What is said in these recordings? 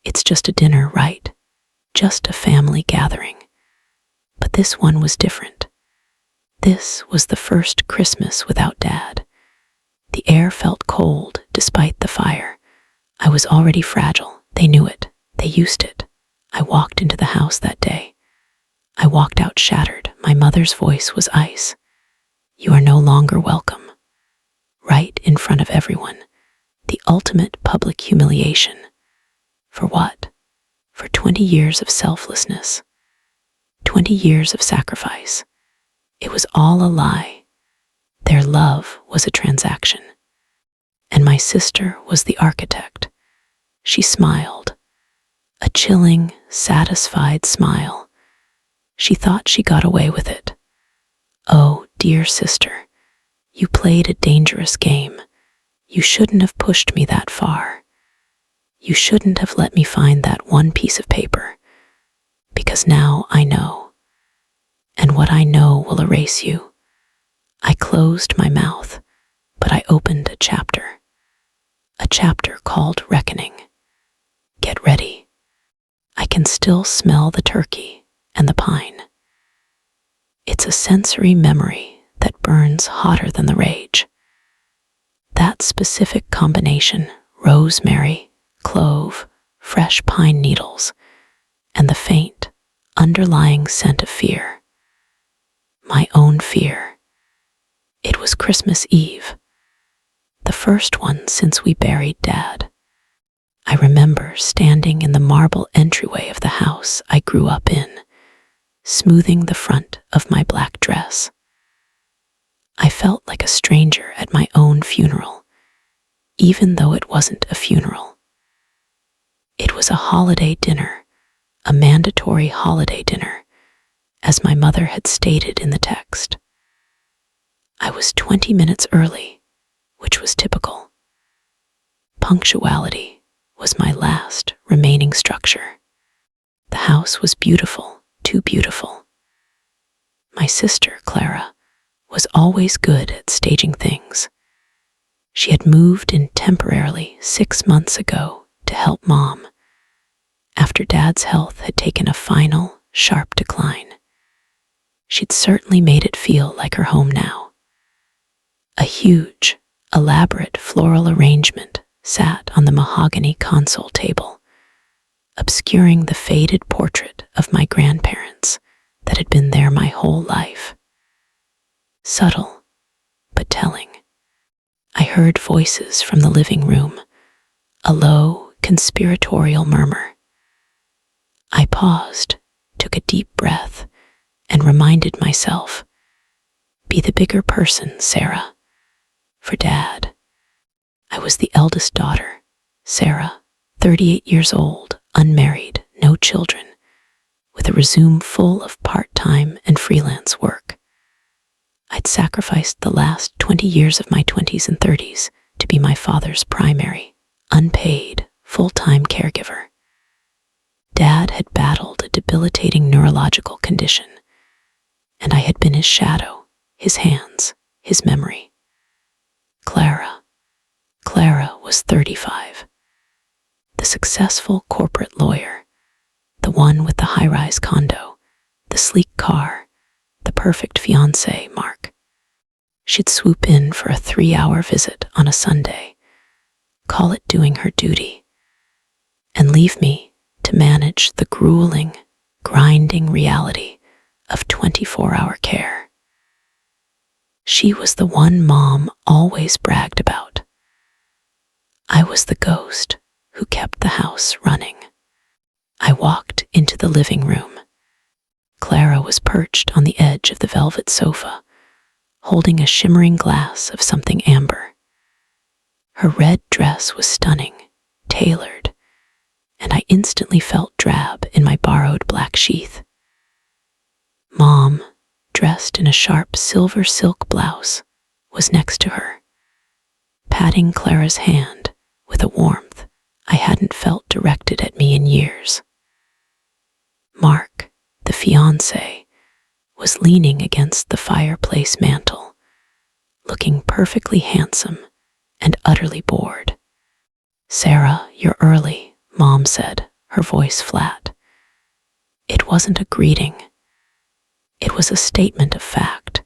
It's just a dinner, right? Just a family gathering. But this one was different. This was the first Christmas without Dad. The air felt cold despite the fire. I was already fragile. They knew it. They used it. I walked into the house that day. I walked out shattered. My mother's voice was ice. You are no longer welcome. Right in front of everyone. The ultimate public humiliation. For what? For 20 years of selflessness. 20 years of sacrifice. It was all a lie. Their love was a transaction. And my sister was the architect. She smiled. A chilling, satisfied smile. She thought she got away with it. Oh, dear sister, you played a dangerous game. You shouldn't have pushed me that far. You shouldn't have let me find that one piece of paper. Because now I know. And what I know will erase you. I closed my mouth, but I opened a chapter. A chapter called Reckoning. Get ready. I can still smell the turkey and the pine. It's a sensory memory that burns hotter than the rage. That specific combination, rosemary, clove, fresh pine needles, and the faint, underlying scent of fear. My own fear. It was Christmas Eve, the first one since we buried Dad. I remember standing in the marble entryway of the house I grew up in, smoothing the front of my black dress. I felt like a stranger at my own funeral, even though it wasn't a funeral. It was a holiday dinner, a mandatory holiday dinner, as my mother had stated in the text. I was 20 minutes early, which was typical. Punctuality was my last remaining structure. The house was beautiful, too beautiful. My sister, Clara, was always good at staging things. She had moved in temporarily 6 months ago to help Mom, after Dad's health had taken a final, sharp decline. She'd certainly made it feel like her home now. A huge, elaborate floral arrangement sat on the mahogany console table, obscuring the faded portrait of my grandparents that had been there my whole life. Subtle, but telling. I heard voices from the living room, a low, conspiratorial murmur. I paused, took a deep breath, and reminded myself, be the bigger person, Sarah. For Dad. I was the eldest daughter, Sarah, 38 years old, unmarried, no children, with a resume full of part-time and freelance work. I'd sacrificed the last 20 years of my 20s and 30s to be my father's primary, unpaid, full-time caregiver. Dad had battled a debilitating neurological condition, and I had been his shadow, his hands, his memory. Clara was 35. The successful corporate lawyer, the one with the high-rise condo, the sleek car, the perfect fiancé, Mark. She'd swoop in for a 3-hour visit on a Sunday, call it doing her duty, and leave me to manage the grueling, grinding reality of 24-hour care. She was the one Mom always bragged about. I was the ghost who kept the house running. I walked into the living room. Clara was perched on the edge of the velvet sofa, holding a shimmering glass of something amber. Her red dress was stunning, tailored, and I instantly felt drab in my borrowed black sheath. Mom, dressed in a sharp silver silk blouse, was next to her, patting Clara's hand with a warmth I hadn't felt directed at me in years. Mark, the fiancé, was leaning against the fireplace mantel, looking perfectly handsome and utterly bored. Sarah, you're early, Mom said, her voice flat. It wasn't a greeting. It was a statement of fact,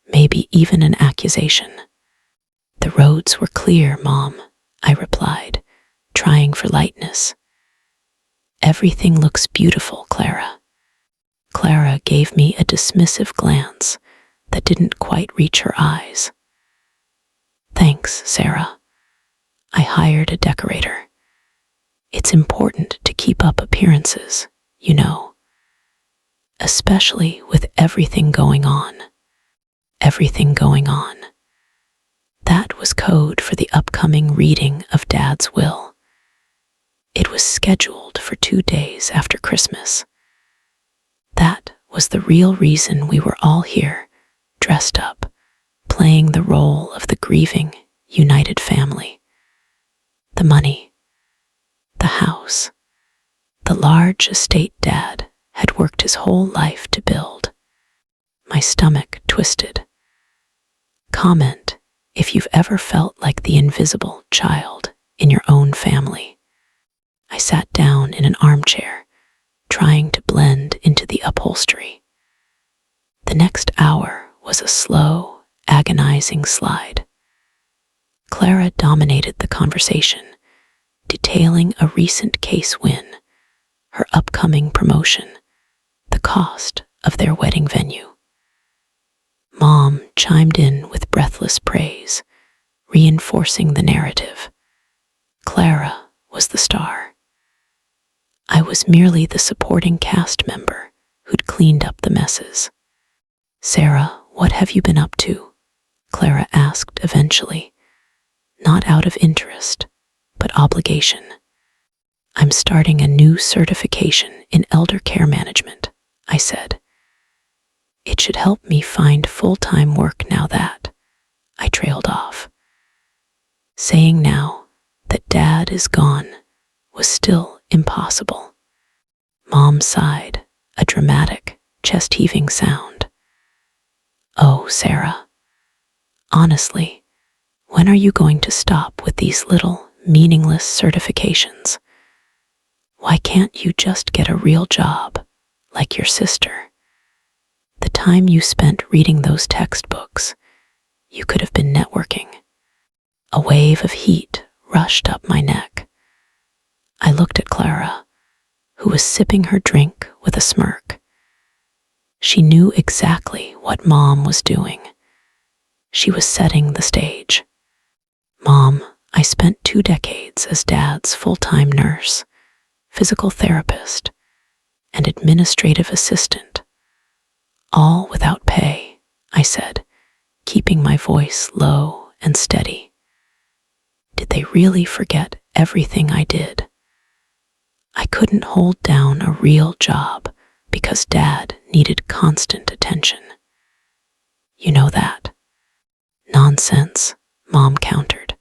maybe even an accusation. "The roads were clear, Mom," I replied, trying for lightness. "Everything looks beautiful, Clara." Clara gave me a dismissive glance that didn't quite reach her eyes. "Thanks, Sarah. I hired a decorator. It's important to keep up appearances, you know. Especially with everything going on." Everything going on. That was code for the upcoming reading of Dad's will. It was scheduled for 2 days after Christmas. That was the real reason we were all here, dressed up, playing the role of the grieving, united family. The money, the house, the large estate Dad had worked his whole life to build. My stomach twisted. Comment if you've ever felt like the invisible child in your own family. I sat down in an armchair, trying to blend into the upholstery. The next hour was a slow, agonizing slide. Clara dominated the conversation, detailing a recent case win, her upcoming promotion, the cost of their wedding venue. Mom chimed in with breathless praise, reinforcing the narrative. Clara was the star. I was merely the supporting cast member who'd cleaned up the messes. "Sarah, what have you been up to?" Clara asked eventually, not out of interest, but obligation. "I'm starting a new certification in elder care management," I said. "It should help me find full-time work now that," I trailed off. Saying now that Dad is gone was still impossible. Mom sighed, a dramatic, chest-heaving sound. "Oh, Sarah, honestly, when are you going to stop with these little, meaningless certifications? Why can't you just get a real job, like your sister? The time you spent reading those textbooks, you could have been networking." A wave of heat rushed up my neck. I looked at Clara, who was sipping her drink with a smirk. She knew exactly what Mom was doing. She was setting the stage. "Mom, I spent 2 decades as Dad's full-time nurse, physical therapist, and administrative assistant, all without pay," I said, keeping my voice low and steady. Did they really forget everything I did? I couldn't hold down a real job because Dad needed constant attention. "You know that." "Nonsense," Mom countered,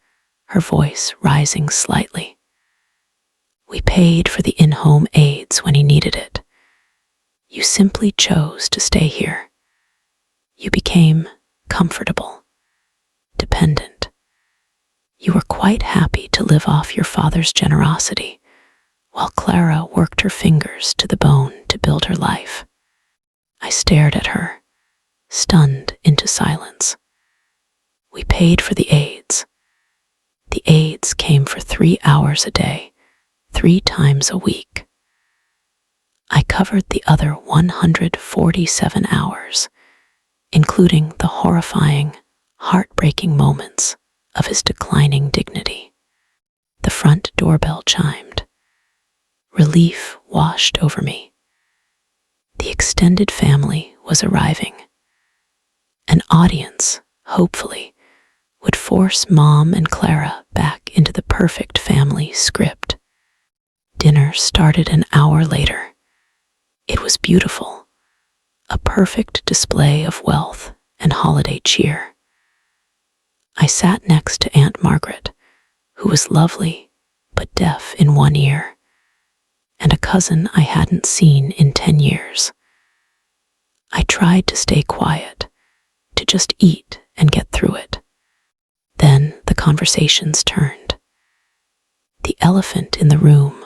her voice rising slightly. "We paid for the in-home aids when he needed it. You simply chose to stay here. You became comfortable, dependent. You were quite happy to live off your father's generosity, while Clara worked her fingers to the bone to build her life." I stared at her, stunned into silence. We paid for the aids. The aids came for 3 hours a day, 3 times a week. I covered the other 147 hours, including the horrifying, heartbreaking moments of his declining dignity. The front doorbell chimed. Relief washed over me. The extended family was arriving. An audience, hopefully, would force Mom and Clara back into the perfect family script. Dinner started an hour later. It was beautiful, a perfect display of wealth and holiday cheer. I sat next to Aunt Margaret, who was lovely but deaf in one ear, and a cousin I hadn't seen in 10 years. I tried to stay quiet, to just eat and get through it. Then the conversations turned. The elephant in the room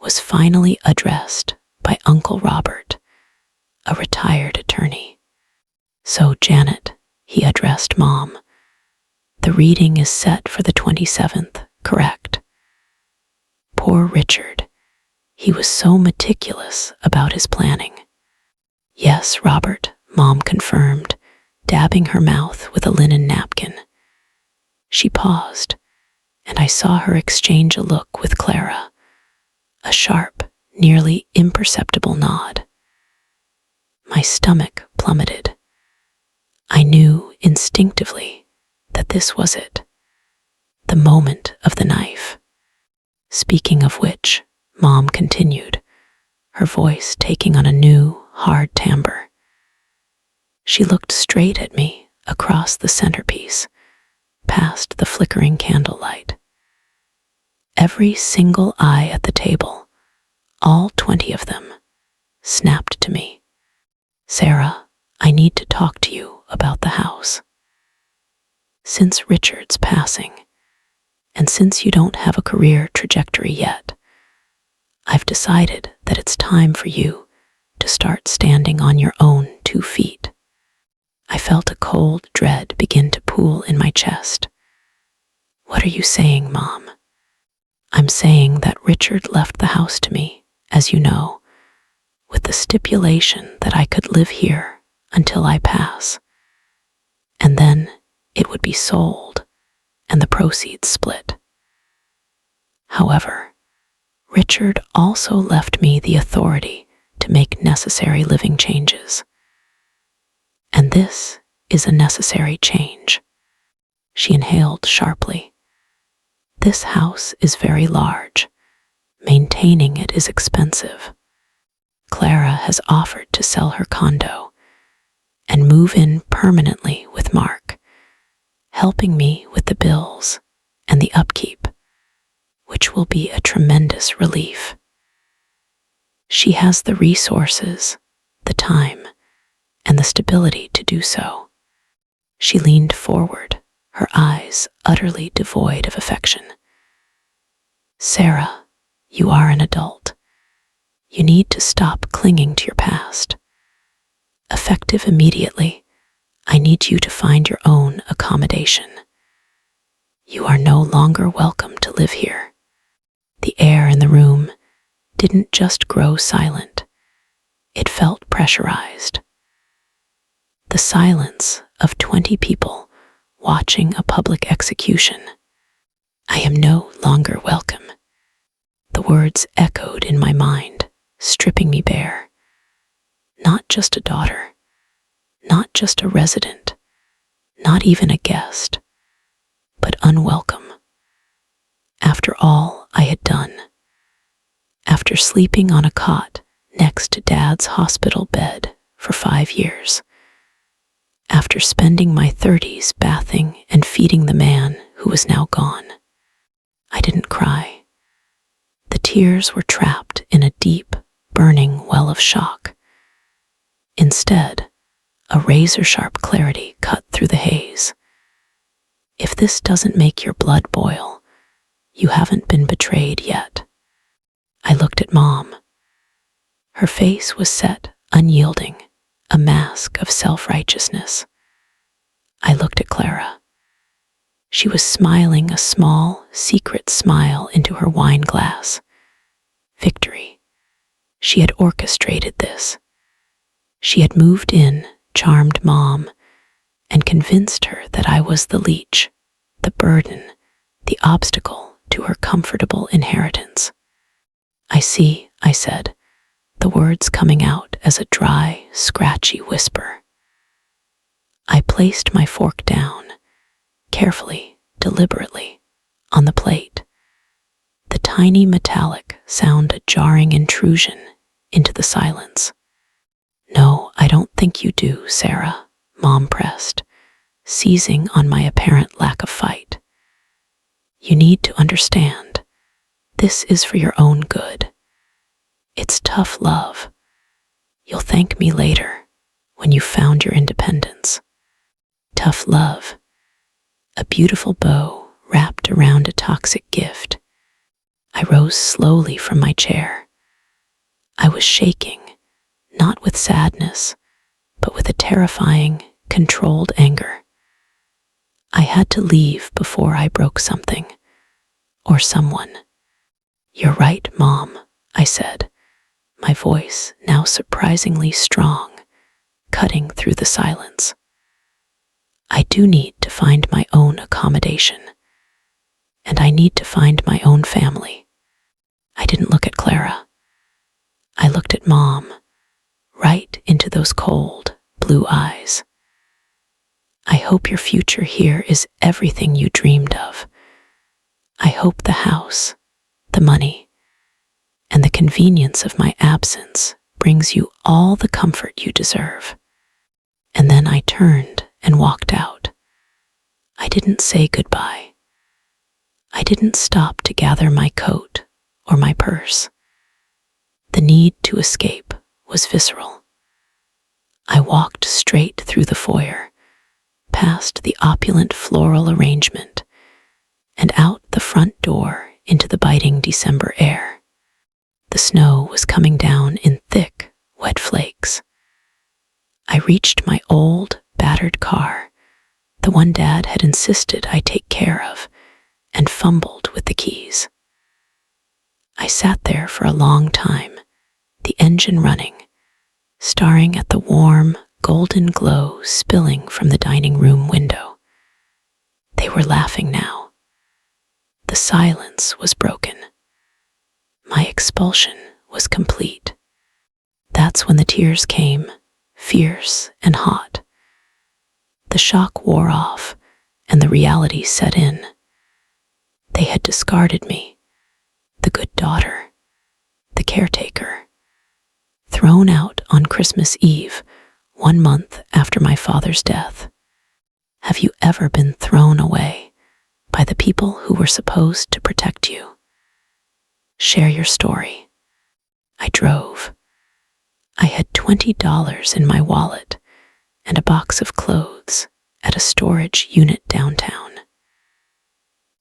was finally addressed by Uncle Robert, a retired attorney. "So, Janet," he addressed Mom, "the reading is set for the 27th, correct?" Poor Richard. He was so meticulous about his planning. "Yes, Robert," Mom confirmed, dabbing her mouth with a linen napkin. She paused, and I saw her exchange a look with Clara, a sharp, nearly imperceptible nod. My stomach plummeted. I knew instinctively that this was it, the moment of the knife. "Speaking of which," Mom continued, her voice taking on a new, hard timbre. She looked straight at me across the centerpiece, past the flickering candlelight. Every single eye at the table, all 20 of them, snapped to me. "Sarah, I need to talk to you about the house. Since Richard's passing, and since you don't have a career trajectory yet, I've decided that it's time for you to start standing on your own 2 feet. I felt a cold dread begin to pool in my chest. "What are you saying, Mom?" "I'm saying that Richard left the house to me, as you know, with the stipulation that I could live here until I pass. And then it would be sold and the proceeds split. However, Richard also left me the authority to make necessary living changes. And this is a necessary change." She inhaled sharply. "This house is very large. Maintaining it is expensive. Clara has offered to sell her condo and move in permanently with Mark, helping me with the bills and the upkeep, which will be a tremendous relief. She has the resources, the time, and the stability to do so." She leaned forward, her eyes utterly devoid of affection. "Sarah, you are an adult. You need to stop clinging to your past. Effective immediately, I need you to find your own accommodation. You are no longer welcome to live here." The air in the room didn't just grow silent, it felt pressurized. The silence of 20 people watching a public execution. "I am no longer welcome." The words echoed in my mind, stripping me bare. Not just a daughter, not just a resident, not even a guest, but unwelcome. After all I had done, after sleeping on a cot next to Dad's hospital bed for 5 years, after spending my 30s bathing and feeding the man who was now gone, I didn't cry. The tears were trapped in a deep, burning well of shock. Instead, a razor-sharp clarity cut through the haze. If this doesn't make your blood boil, you haven't been betrayed yet. I looked at Mom. Her face was set, unyielding, a mask of self-righteousness. I looked at Clara. She was smiling a small, secret smile into her wine glass. Victory. She had orchestrated this. She had moved in, charmed Mom, and convinced her that I was the leech, the burden, the obstacle to her comfortable inheritance. "I see," I said, the words coming out as a dry, scratchy whisper. I placed my fork down, carefully, deliberately, on the plate. The tiny metallic sound a jarring intrusion into the silence. "No, I don't think you do, Sarah," Mom pressed, seizing on my apparent lack of fight. "You need to understand. This is for your own good. It's tough love. You'll thank me later, when you've found your independence. Tough love. A beautiful bow wrapped around a toxic gift. I rose slowly from my chair. I was shaking, not with sadness, but with a terrifying, controlled anger. I had to leave before I broke something, or someone. "You're right, Mom," I said, my voice now surprisingly strong, cutting through the silence. "I do need to find my own accommodation, and I need to find my own family." I didn't look at Clara. I looked at Mom, right into those cold, blue eyes. "I hope your future here is everything you dreamed of. I hope the house, the money, and the convenience of my absence brings you all the comfort you deserve." And then I turned and walked out. I didn't say goodbye. I didn't stop to gather my coat or my purse. The need to escape was visceral. I walked straight through the foyer, past the opulent floral arrangement, and out the front door into the biting December air. The snow was coming down in thick, wet flakes. I reached my old, battered car, the one Dad had insisted I take care of, and fumbled with the keys. I sat there for a long time, the engine running, staring at the warm, golden glow spilling from the dining room window. They were laughing now. The silence was broken. My expulsion was complete. That's when the tears came, fierce and hot. The shock wore off, and the reality set in. They had discarded me, the good daughter, the caretaker, thrown out on Christmas Eve, 1 month after my father's death. Have you ever been thrown away by the people who were supposed to protect you? Share your story. I drove. I had $20 in my wallet and a box of clothes at a storage unit downtown.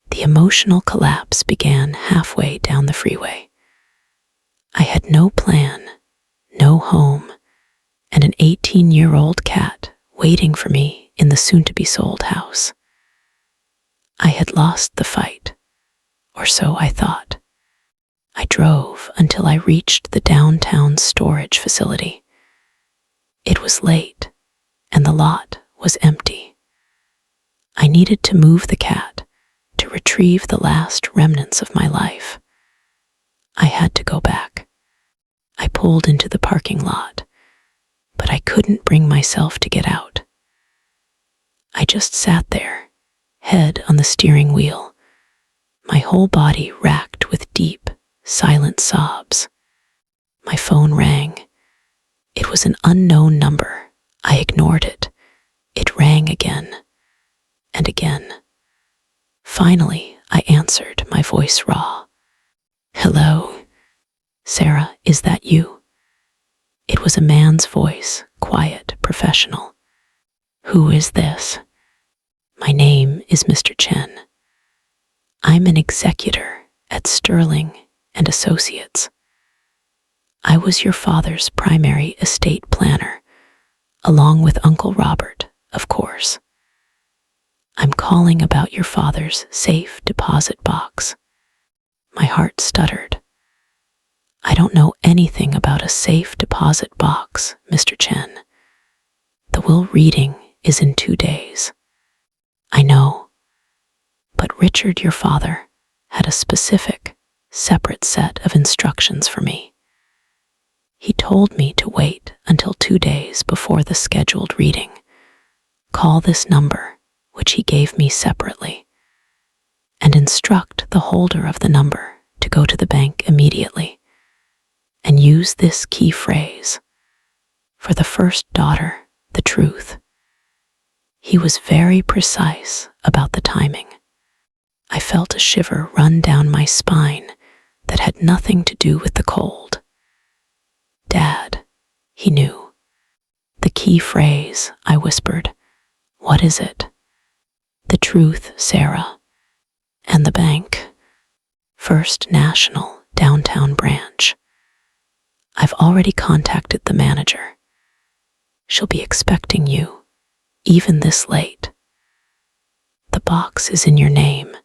The emotional collapse began halfway down the freeway. I had no plan, no home, and an 18-year-old cat waiting for me in the soon-to-be-sold house. I had lost the fight, or so I thought. I drove until I reached the downtown storage facility. It was late, and the lot was empty. I needed to move the cat to retrieve the last remnants of my life. I had to go back. I pulled into the parking lot, but I couldn't bring myself to get out. I just sat there, head on the steering wheel, my whole body racked with deep, silent sobs. My phone rang. It was an unknown number. I ignored it. It rang again and again. Finally, I answered, my voice raw. "Hello? Sarah, is that you?" It was a man's voice, quiet, professional. "Who is this?" "My name is Mr. Chen. I'm an executor at Sterling and Associates. I was your father's primary estate planner, along with Uncle Robert, of course. I'm calling about your father's safe deposit box." My heart stuttered. "I don't know anything about a safe deposit box, Mr. Chen. The will reading is in 2 days." "I know, but Richard, your father, had a specific, separate set of instructions for me. He told me to wait until 2 days before the scheduled reading. Call this number, which he gave me separately, and instruct the holder of the number to go to the bank immediately and use this key phrase, 'For the first daughter, the truth.'" He was very precise about the timing. I felt a shiver run down my spine that had nothing to do with the cold. "Dad," he knew. "The key phrase," I whispered. "What is it?" "The truth, Sarah. And the bank. First National downtown branch. I've already contacted the manager. She'll be expecting you, even this late. The box is in your name,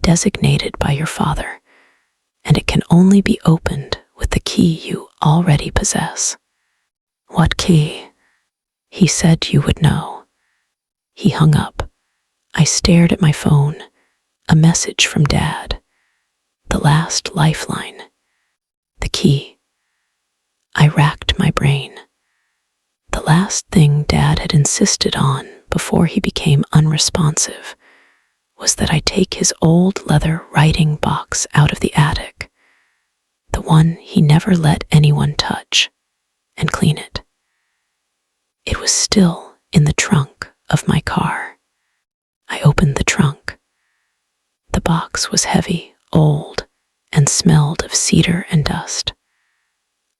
designated by your father, and it can only be opened with the key you already possess. What key? He said you would know. He hung up. I stared at my phone. A message from Dad. The last lifeline. The key. I racked my brain. The last thing Dad had insisted on before he became unresponsive was that I take his old leather writing box out of the attic, the one he never let anyone touch, and clean it. It was still in the trunk of my car. I opened the trunk. The box was heavy, old, and smelled of cedar and dust.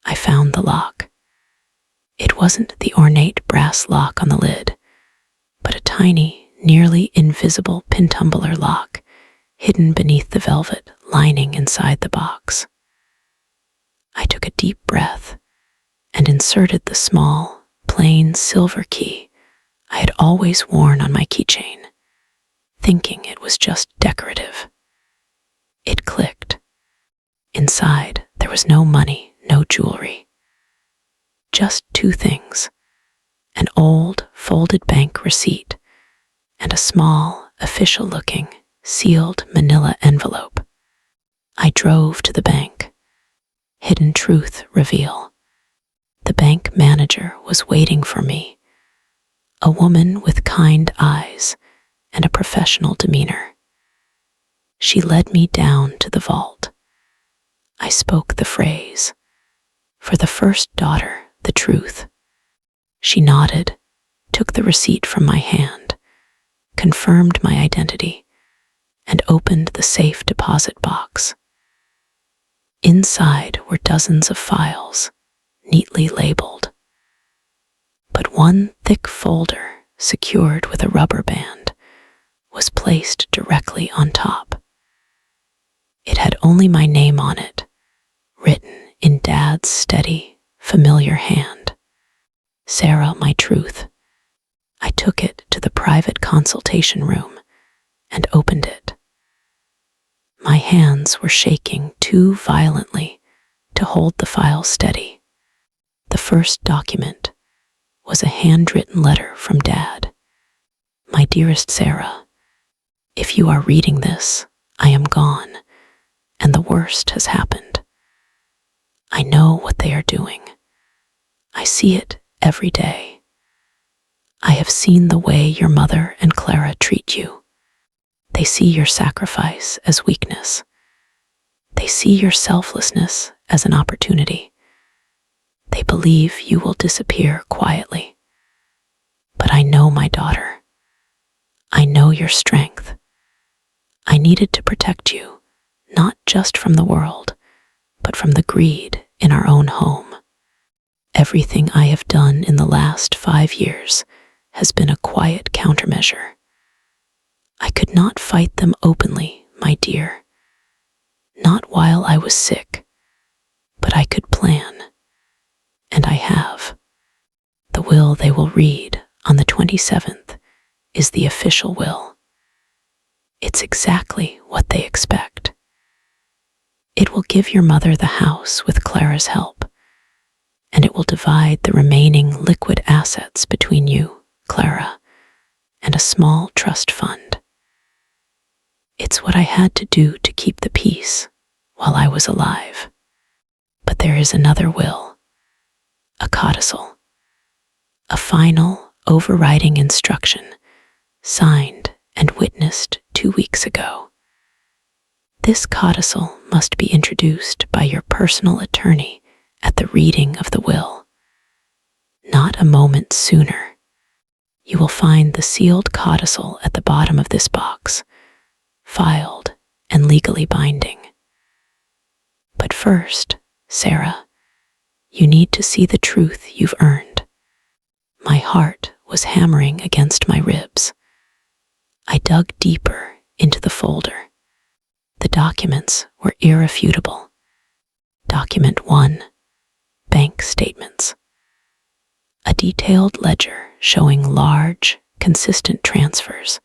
I found the lock. It wasn't the ornate brass lock on the lid, but a tiny, nearly invisible pin-tumbler lock hidden beneath the velvet lining inside the box. I took a deep breath and inserted the small, plain silver key I had always worn on my keychain, thinking it was just decorative. It clicked. Inside, there was no money, no jewelry. Just two things: an old, folded bank receipt and a small, official-looking, sealed manila envelope. I drove to the bank. Hidden truth reveal. The bank manager was waiting for me, a woman with kind eyes and a professional demeanor. She led me down to the vault. I spoke the phrase, "For the first daughter, the truth." She nodded, took the receipt from my hand, confirmed my identity, and opened the safe deposit box. Inside were dozens of files, neatly labeled. But one thick folder, secured with a rubber band, was placed directly on top. It had only my name on it, written in Dad's steady, familiar hand. Sarah, my truth. I took it to the private consultation room and opened it. My hands were shaking too violently to hold the file steady. The first document was a handwritten letter from Dad. "My dearest Sarah, if you are reading this, I am gone, and the worst has happened. I know what they are doing. I see it every day. I have seen the way your mother and Clara treat you. They see your sacrifice as weakness. They see your selflessness as an opportunity. They believe you will disappear quietly. But I know my daughter. I know your strength. I needed to protect you, not just from the world, but from the greed in our own home. Everything I have done in the last 5 years has been a quiet countermeasure. I could not fight them openly, my dear. Not while I was sick, but I could plan. And I have. The will they will read on the 27th is the official will. It's exactly what they expect. It will give your mother the house with Clara's help, and it will divide the remaining liquid assets between you, Clara, and a small trust fund. It's what I had to do to keep the peace while I was alive. But there is another will, a codicil, a final overriding instruction signed and witnessed 2 weeks ago. This codicil must be introduced by your personal attorney at the reading of the will. Not a moment sooner. You will find the sealed codicil at the bottom of this box, filed and legally binding. But first, Sarah, you need to see the truth you've earned. My heart was hammering against my ribs. I dug deeper into the folder. The documents were irrefutable. Document 1, bank statements. A detailed ledger showing large, consistent transfers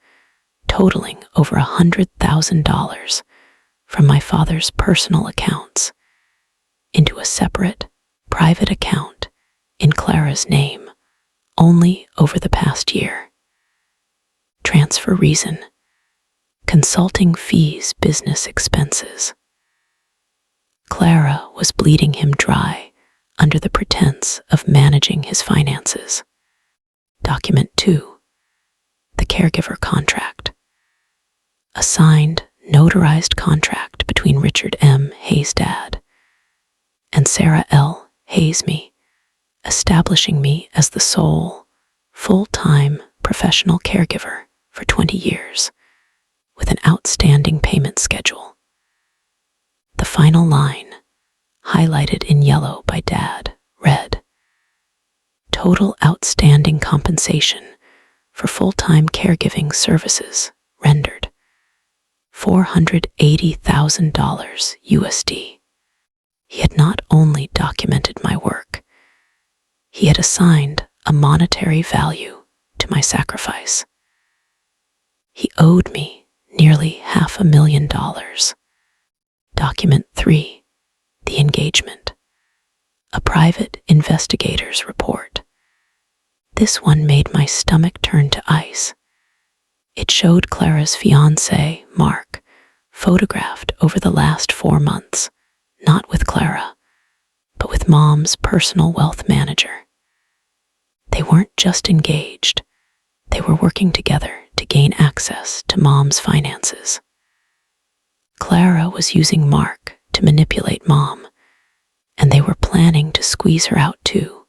totaling over $100,000 from my father's personal accounts into a separate, private account in Clara's name only over the past year. Transfer reason: consulting fees, business expenses. Clara was bleeding him dry under the pretense of managing his finances. Document 2, the caregiver contract. A signed, notarized contract between Richard M. Hayes' dad and Sarah L. Hayes me, establishing me as the sole, full-time professional caregiver for 20 years, with an outstanding payment schedule. The final line, highlighted in yellow by Dad, read, total outstanding compensation for full-time caregiving services rendered $480,000 USD. He had not only documented my work, he had assigned a monetary value to my sacrifice. He owed me nearly $500,000. Document 3, the engagement. A private investigator's report. This one made my stomach turn to ice. It showed Clara's fiancé, Mark, photographed over the last 4 months, not with Clara, but with Mom's personal wealth manager. They weren't just engaged, they were working together to gain access to Mom's finances. Clara was using Mark to manipulate Mom, and they were planning to squeeze her out too,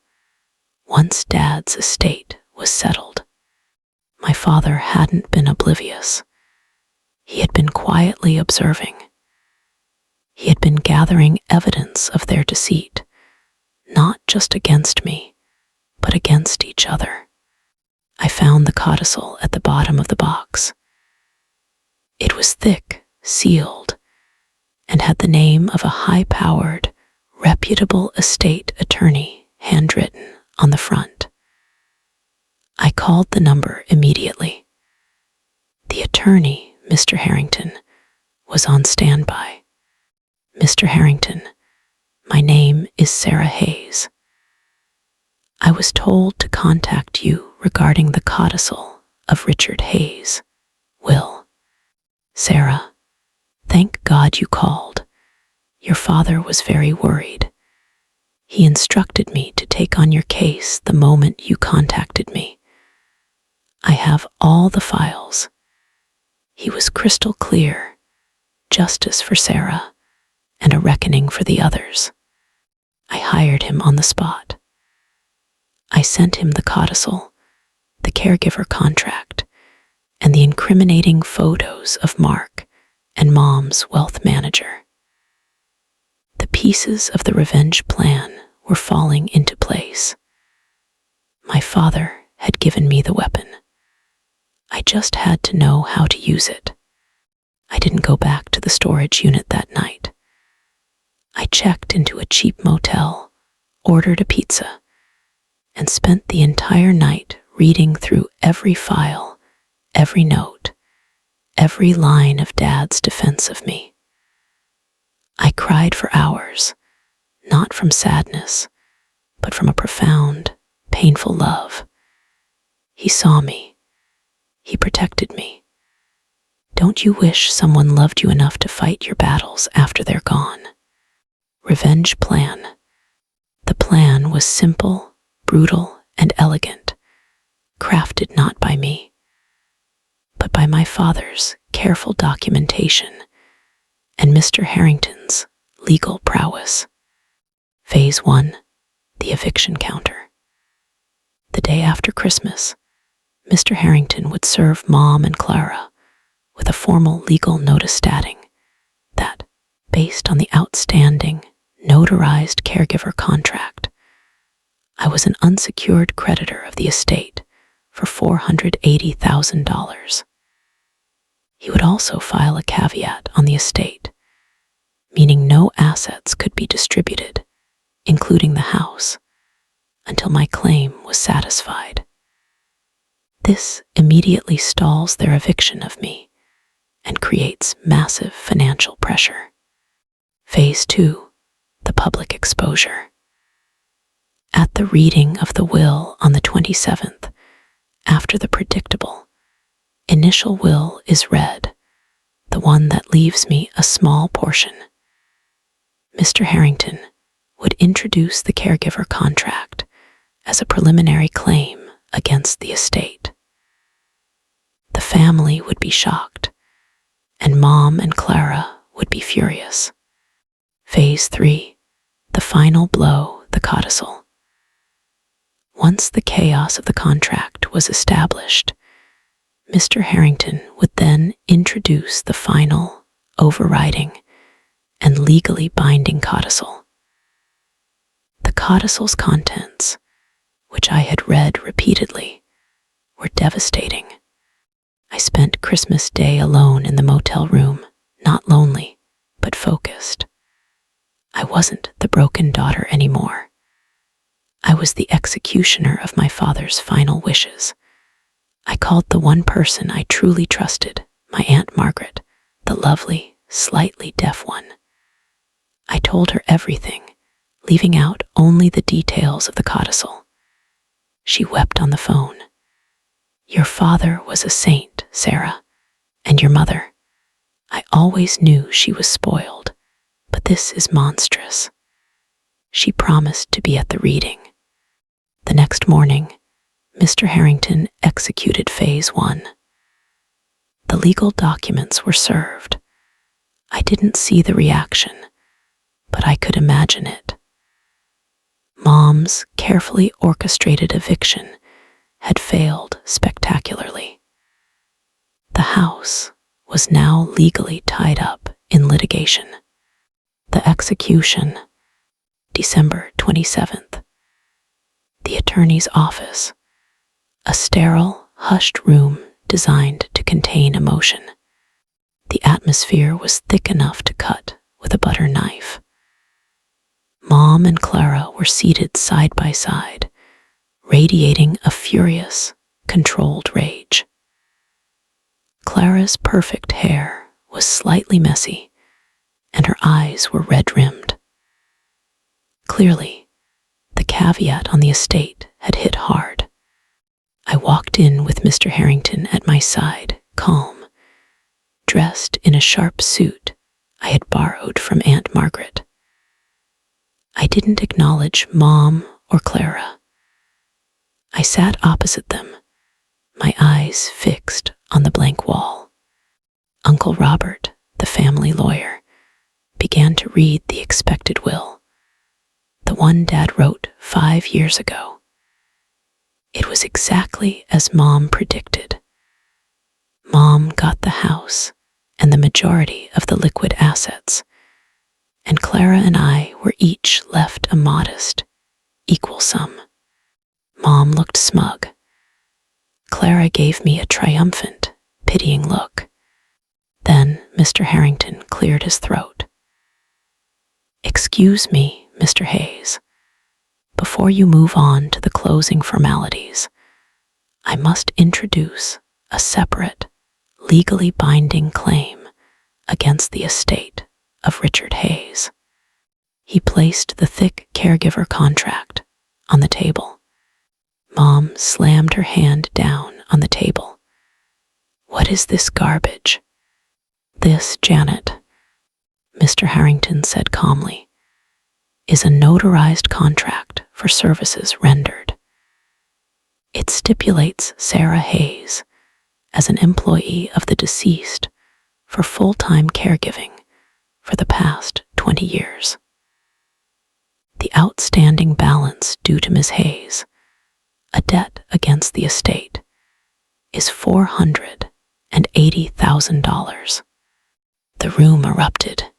once Dad's estate was settled. My father hadn't been oblivious. He had been quietly observing. He had been gathering evidence of their deceit, not just against me, but against each other. I found the codicil at the bottom of the box. It was thick, sealed, and had the name of a high-powered, reputable estate attorney handwritten on the front. I called the number immediately. The attorney, Mr. Harrington, was on standby. Mr. Harrington, my name is Sarah Hayes. I was told to contact you regarding the codicil of Richard Hayes' will. Sarah, thank God you called. Your father was very worried. He instructed me to take on your case the moment you contacted me. I have all the files. He was crystal clear, justice for Sarah and a reckoning for the others. I hired him on the spot. I sent him the codicil, the caregiver contract, and the incriminating photos of Mark and Mom's wealth manager. The pieces of the revenge plan were falling into place. My father had given me the weapon. I just had to know how to use it. I didn't go back to the storage unit that night. I checked into a cheap motel, ordered a pizza, and spent the entire night reading through every file, every note, every line of Dad's defense of me. I cried for hours, not from sadness, but from a profound, painful love. He saw me. He protected me. Don't you wish someone loved you enough to fight your battles after they're gone? Revenge plan. The plan was simple, brutal, and elegant, crafted not by me, but by my father's careful documentation and Mr. Harrington's legal prowess. Phase 1, the eviction counter. The day after Christmas, Mr. Harrington would serve Mom and Clara with a formal legal notice stating that, based on the outstanding, notarized caregiver contract, I was an unsecured creditor of the estate for $480,000. He would also file a caveat on the estate, meaning no assets could be distributed, including the house, until my claim was satisfied. This immediately stalls their eviction of me and creates massive financial pressure. Phase 2, the public exposure. At the reading of the will on the 27th, after the predictable, initial will is read, the one that leaves me a small portion. Mr. Harrington would introduce the caregiver contract as a preliminary claim against the estate. The family would be shocked, and Mom and Clara would be furious. Phase 3, the final blow, the codicil. Once the chaos of the contract was established, Mr. Harrington would then introduce the final, overriding, and legally binding codicil. The codicil's contents, which I had read repeatedly, were devastating. I spent Christmas Day alone in the motel room, not lonely, but focused. I wasn't the broken daughter anymore. I was the executioner of my father's final wishes. I called the one person I truly trusted, my Aunt Margaret, the lovely, slightly deaf one. I told her everything, leaving out only the details of the codicil. She wept on the phone. Your father was a saint, Sarah, and your mother. I always knew she was spoiled, but this is monstrous. She promised to be at the reading. The next morning, Mr. Harrington executed Phase 1. The legal documents were served. I didn't see the reaction, but I could imagine it. Mom's carefully orchestrated eviction had failed spectacularly. The house was now legally tied up in litigation. The execution, December 27th. The attorney's office, a sterile, hushed room designed to contain emotion. The atmosphere was thick enough to cut with a butter knife. Mom and Clara were seated side by side, radiating a furious, controlled rage. Clara's perfect hair was slightly messy, and her eyes were red-rimmed. Clearly, the caveat on the estate had hit hard. I walked in with Mr. Harrington at my side, calm, dressed in a sharp suit I had borrowed from Aunt Margaret. I didn't acknowledge Mom or Clara. I sat opposite them, my eyes fixed on the blank wall. Uncle Robert, the family lawyer, began to read the expected will, the one Dad wrote 5 years ago. It was exactly as Mom predicted. Mom got the house and the majority of the liquid assets, and Clara and I were each left a modest, equal sum. Mom looked smug. Clara gave me a triumphant, pitying look. Then Mr. Harrington cleared his throat. Excuse me, Mr. Hayes. Before you move on to the closing formalities, I must introduce a separate, legally binding claim against the estate of Richard Hayes. He placed the thick caregiver contract on the table. Mom slammed her hand down on the table. What is this garbage? This, Janet, Mr. Harrington said calmly, is a notarized contract for services rendered. It stipulates Sarah Hayes as an employee of the deceased for full-time caregiving for the past 20 years. The outstanding balance due to Ms. Hayes, a debt against the estate, is $480,000. The room erupted.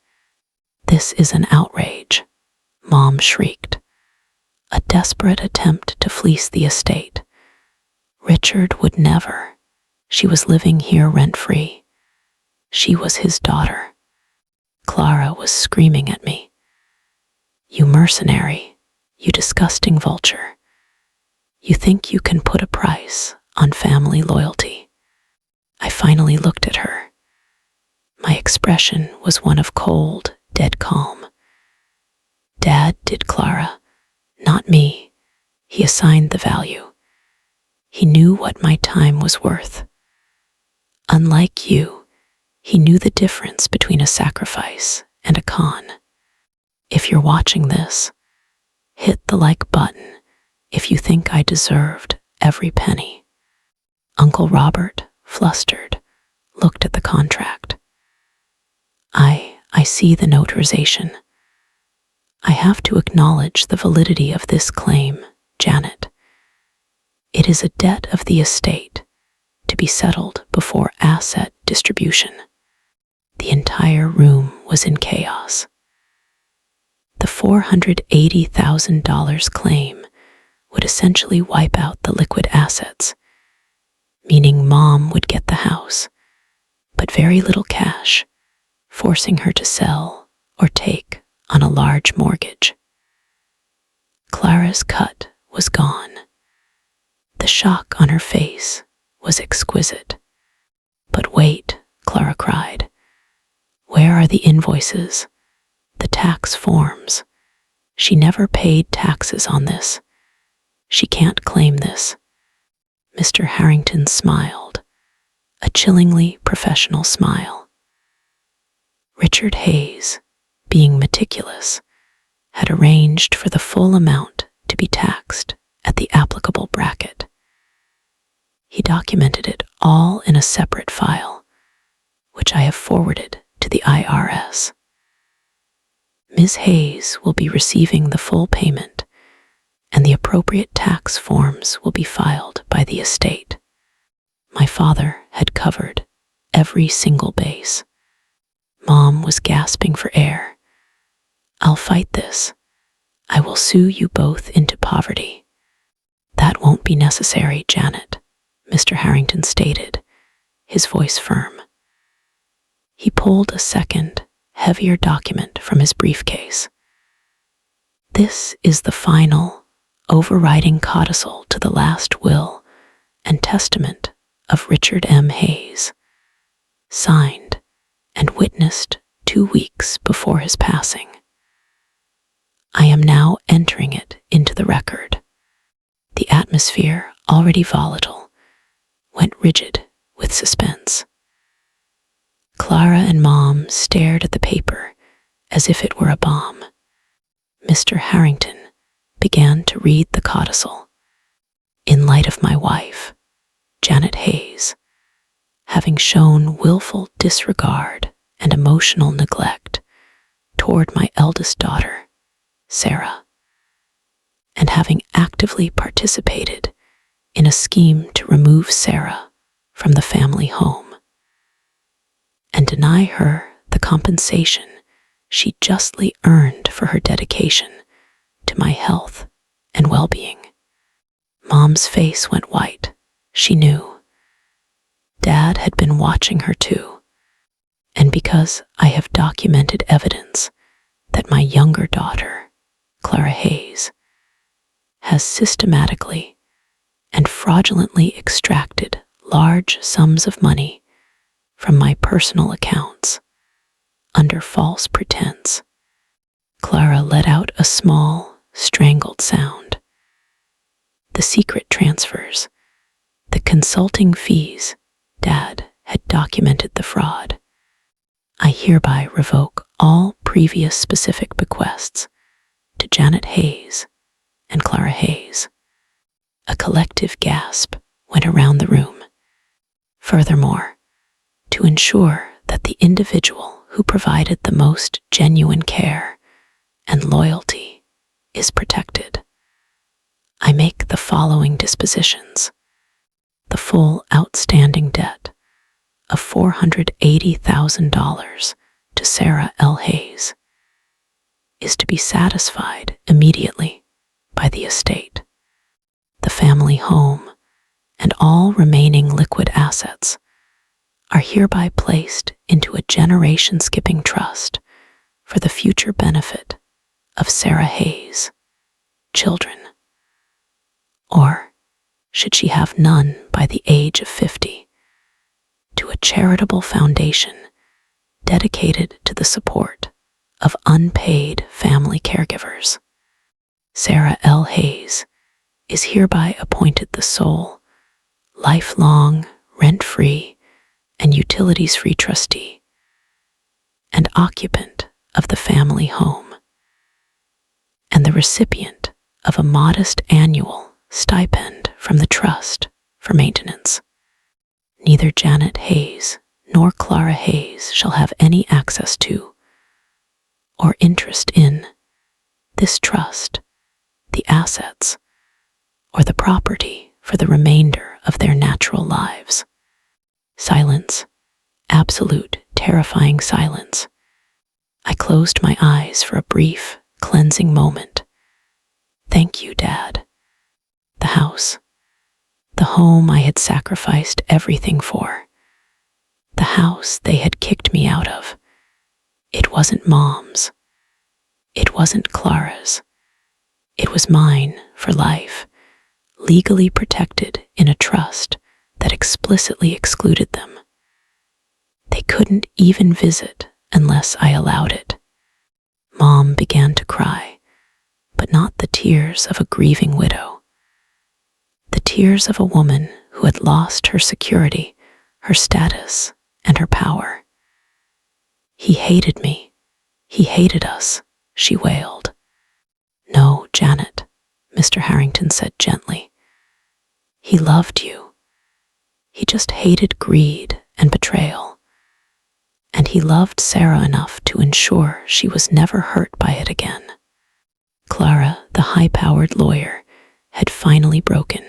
This is an outrage, Mom shrieked. A desperate attempt to fleece the estate. Richard would never. She was living here rent-free. She was his daughter. Clara was screaming at me. You mercenary, you disgusting vulture. You think you can put a price on family loyalty. I finally looked at her. My expression was one of cold, dead calm. Dad did Clara, not me. He assigned the value. He knew what my time was worth. Unlike you, he knew the difference between a sacrifice and a con. If you're watching this, hit the like button if you think I deserved every penny. Uncle Robert, flustered, looked at the contract. I see the notarization. I have to acknowledge the validity of this claim, Janet. It is a debt of the estate to be settled before asset distribution. The entire room was in chaos. The $480,000 claim would essentially wipe out the liquid assets, meaning Mom would get the house, but very little cash, forcing her to sell or take on a large mortgage. Clara's cut was gone. The shock on her face was exquisite. But wait, Clara cried. Where are the invoices? The tax forms? She never paid taxes on this. She can't claim this. Mr. Harrington smiled, a chillingly professional smile. Richard Hayes, being meticulous, had arranged for the full amount to be taxed at the applicable bracket. He documented it all in a separate file, which I have forwarded to the IRS. Ms. Hayes will be receiving the full payment, and the appropriate tax forms will be filed by the estate. My father had covered every single base. Mom was gasping for air. I'll fight this. I will sue you both into poverty. That won't be necessary, Janet, Mr. Harrington stated, his voice firm. He pulled a second, heavier document from his briefcase. This is the final, overriding codicil to the last will and testament of Richard M. Hayes, signed and witnessed 2 weeks before his passing. I am now entering it into the record. The atmosphere, already volatile, went rigid with suspense. Clara and Mom stared at the paper as if it were a bomb. Mr. Harrington began to read the codicil. In light of my wife, Janet Hayes, having shown willful disregard and emotional neglect toward my eldest daughter, Sarah, and having actively participated in a scheme to remove Sarah from the family home and deny her the compensation she justly earned for her dedication to my health and well-being. Mom's face went white. She knew. Dad had been watching her too, and because I have documented evidence that my younger daughter, Clara Hayes, has systematically and fraudulently extracted large sums of money from my personal accounts under false pretense, Clara let out a small, strangled sound. The secret transfers, the consulting fees, Dad had documented the fraud. I hereby revoke all previous specific bequests to Janet Hayes and Clara Hayes. A collective gasp went around the room. Furthermore, to ensure that the individual who provided the most genuine care and loyalty is protected, I make the following dispositions. The full outstanding debt of $480,000 to Sarah L. Hayes is to be satisfied immediately by the estate. The family home and all remaining liquid assets are hereby placed into a generation-skipping trust for the future benefit of Sarah Hayes' children. Or, should she have none by the age of 50, to a charitable foundation dedicated to the support of unpaid family caregivers. Sarah L. Hayes is hereby appointed the sole, lifelong, rent-free, and utilities-free trustee and occupant of the family home, and the recipient of a modest annual stipend from the trust for maintenance. Neither Janet Hayes nor Clara Hayes shall have any access to or interest in this trust, the assets, or the property for the remainder of their natural lives. Silence, absolute, terrifying silence. I closed my eyes for a brief, cleansing moment. Thank you, Dad. The house, the home I had sacrificed everything for, the house they had kicked me out of. It wasn't Mom's. It wasn't Clara's. It was mine for life, legally protected in a trust that explicitly excluded them. They couldn't even visit unless I allowed it. Mom began to cry, but not the tears of a grieving widow. The tears of a woman who had lost her security, her status, and her power. He hated me. He hated us, she wailed. No, Janet, Mr. Harrington said gently. He loved you. He just hated greed and betrayal. And he loved Sarah enough to ensure she was never hurt by it again. Clara, the high-powered lawyer, had finally broken.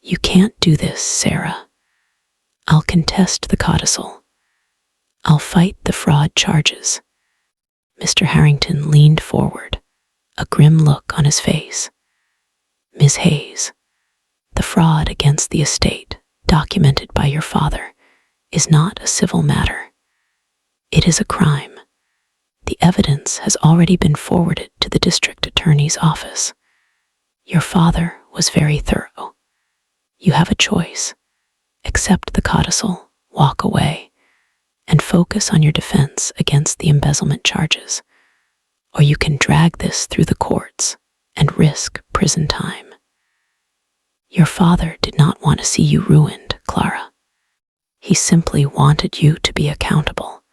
You can't do this, Sarah. I'll contest the codicil. I'll fight the fraud charges. Mr. Harrington leaned forward, a grim look on his face. Ms. Hayes, the fraud against the estate, documented by your father, is not a civil matter. It is a crime. The evidence has already been forwarded to the district attorney's office. Your father was very thorough. You have a choice. Accept the codicil, walk away, and focus on your defense against the embezzlement charges. Or you can drag this through the courts and risk prison time. Your father did not want to see you ruined, Clara. He simply wanted you to be accountable.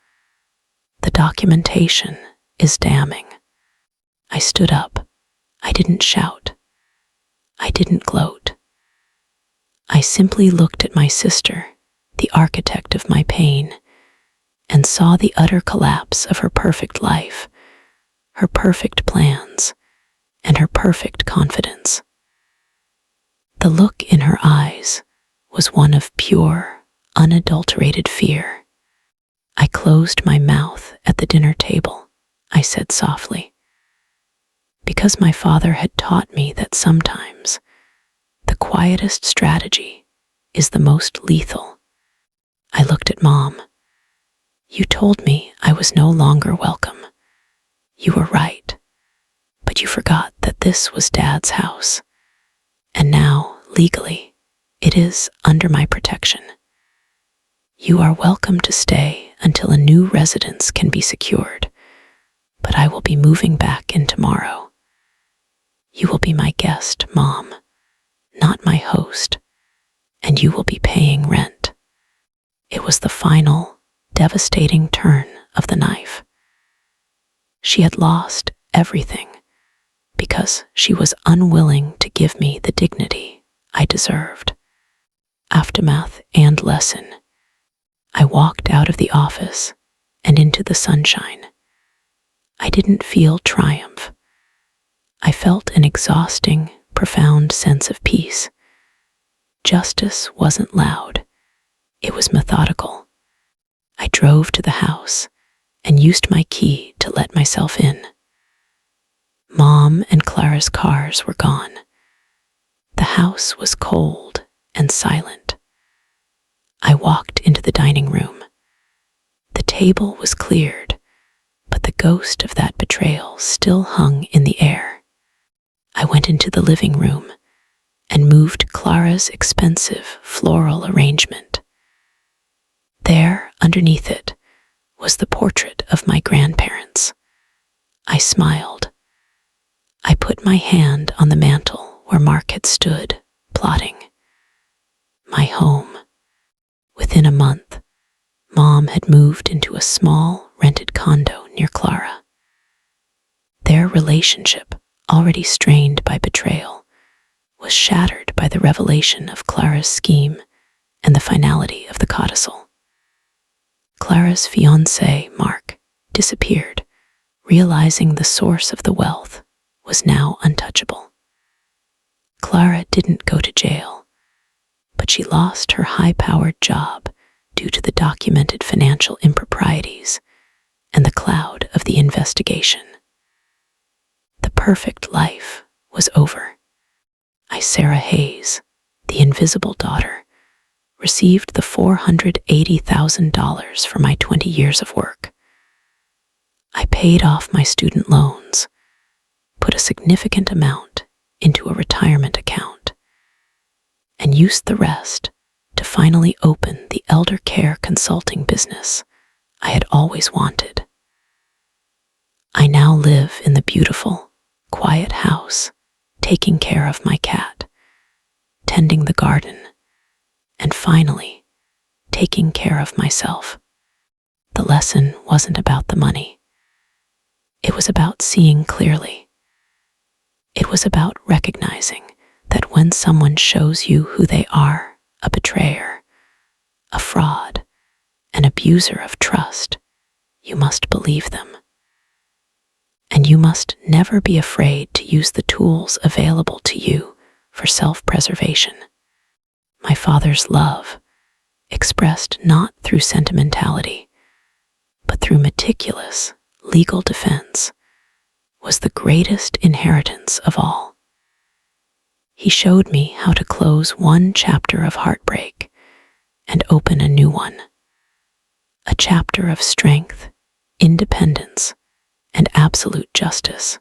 The documentation is damning. I stood up. I didn't shout. I didn't gloat. I simply looked at my sister, the architect of my pain, and saw the utter collapse of her perfect life, her perfect plans, and her perfect confidence. The look in her eyes was one of pure, unadulterated fear. I closed my mouth at the dinner table, I said softly, because my father had taught me that sometimes the quietest strategy is the most lethal. I looked at Mom. You told me I was no longer welcome. You were right, but you forgot that this was Dad's house, and now, legally, it is under my protection. You are welcome to stay until a new residence can be secured, but I will be moving back in tomorrow. You will be my guest, Mom, not my host, and you will be paying rent. It was the final, devastating turn of the knife. She had lost everything because she was unwilling to give me the dignity I deserved. Aftermath and lesson. I walked out of the office and into the sunshine. I didn't feel triumph. I felt an exhausting, profound sense of peace. Justice wasn't loud. It was methodical. I drove to the house and used my key to let myself in. Mom and Clara's cars were gone. The house was cold and silent. I walked into the dining room. The table was cleared, but the ghost of that betrayal still hung in the air. I went into the living room and moved Clara's expensive floral arrangement. There, underneath it, was the portrait of my grandparents. I smiled. I put my hand on the mantel where Mark had stood, plotting. My home. Within a month, Mom had moved into a small, rented condo near Clara. Their relationship, already strained by betrayal, was shattered by the revelation of Clara's scheme and the finality of the codicil. Clara's fiancé, Mark, disappeared, realizing the source of the wealth was now untouchable. Clara didn't go to jail, but she lost her high-powered job due to the documented financial improprieties and the cloud of the investigation. The perfect life was over. I, Sarah Hayes, the invisible daughter, received the $480,000 for my 20 years of work. I paid off my student loans, put a significant amount into a retirement account, and used the rest to finally open the elder care consulting business I had always wanted. I now live in the beautiful, quiet house, taking care of my cat, tending the garden, and finally, taking care of myself. The lesson wasn't about the money. It was about seeing clearly. It was about recognizing that when someone shows you who they are, a betrayer, a fraud, an abuser of trust, you must believe them. And you must never be afraid to use the tools available to you for self-preservation. My father's love, expressed not through sentimentality, but through meticulous legal defense, was the greatest inheritance of all. He showed me how to close one chapter of heartbreak and open a new one, a chapter of strength, independence, and absolute justice.